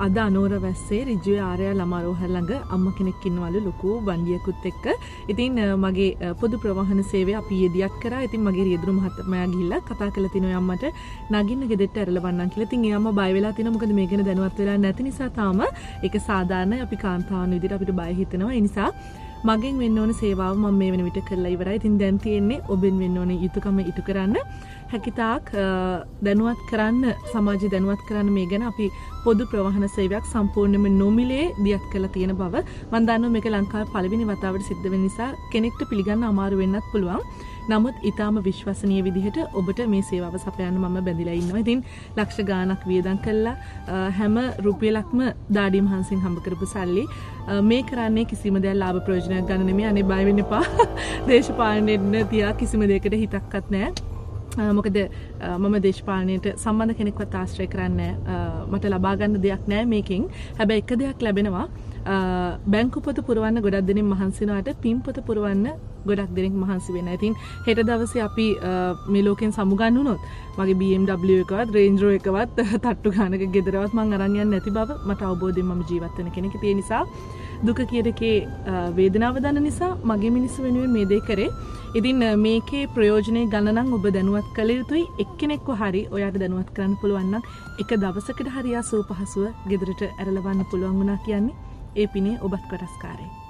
අද අනෝර වැස්සේ ඍජුවේ ආර්ය ළමාරෝහල ළඟ අම්ම කෙනෙක් ඉන්නවලු ලොකු වන්දියකුත් එක්ක. ඉතින් මගේ පොදු ප්‍රවාහන සේවය අපි යෙදියත් කරා. ඉතින් මගේ රියදුරු මහත්මයා ගිහිල්ලා කතා කළා තිනෝ අම්මට නගින්න ගෙදරට ඇරලවන්නම් කියලා. ඉතින් ඒ අම්මා බය වෙලා තිනවා. මොකද මේ ගැන දැනුවත් වෙලා නැති නිසා තාම ඒක සාමාන්‍යයි. අපි කාන්තාවන් විදිහට අපිට බය හිතෙනවා. ඒ නිසා මගෙන් වෙන්න ඕන සේවාව මම මේ වෙන විට කරලා ඉවරයි. ඉතින් දැන් තියෙන්නේ ඔබෙන් වෙන්න ඕන යුතුයකම ඉටු කරන්න. හැකිතාක් දැනුවත් කරන්න, සමාජය දැනුවත් කරන්න මේ ගැන අපි පොදු ප්‍රවාහන සේවයක් සම්පූර්ණයෙන්ම නොමිලේ දියත් කරලා තියෙන බව. මම දන්නවා මේක ලංකාවේ පළවෙනි වතාවට සිද්ධ වෙන නිසා කෙනෙක්ට පිළිගන්න අමාරු වෙන්නත් පුළුවන්. නමුත් ඊටාම විශ්වසනීය විදිහට ඔබට මේ සේවාව සපයන්න මම බැඳිලා ඉන්නවා. ඉතින් ලක්ෂ ගාණක් වියදම් කළා හැම රුපියලක්ම දාඩි මහන්සියෙන් හම්බ කරපු සල්ලි මේ කරන්නේ කිසිම දෙයක් ලාභ ප්‍රයෝජනයක් ගන්න නෙමෙයි. අනේ බය වෙන්න එපා. දේශපාලනයේ තියා කිසිම දෙයකට හිතක්වත් නැහැ. මොකද මම දේශපාලනයට සම්බන්ධ කෙනෙක්වත් ආශ්‍රය කරන්නේ මට ලබා ගන්න දෙයක් නැහැ මේකෙන්. හැබැයි එක දෙයක් ලැබෙනවා. බැංකු පොත පුරවන්න ගොඩක් දෙනෙක් මහන්සි වෙනාට පින් පොත පුරවන්න ගොඩක් දෙනෙක් මහන්සි වෙනවා. ඉතින් හෙට දවසේ අපි මේ ලෝකෙන් සමුගන්න වුණොත් මගේ BMW එකවත් Range Rover එකවත් තට්ටු ගානක ගෙදරවත් මං අරන් යන්නේ නැති බව මට අවබෝධයෙන් මම ජීවත් වෙන කෙනෙක්. ඒ නිසා දුක කියන එකේ වේදනාව දන්න නිසා මගේ මිනිස්සු වෙනුවෙන් මේ දේ කරේ. ඉතින් මේකේ ප්‍රයෝජනෙ ගන්න නම් ඔබ දැනුවත් කළ යුතුයි. එක්කෙනෙක්ව හරි ඔයාට දැනුවත් කරන්න පුළුවන් නම් එක දවසකට හරි ආසූ පහසුව ගෙදරට ඇරලවන්න පුළුවන් වුණා කියන්නේ ඒ පිනේ ඔබත් කොටස්කාරයි.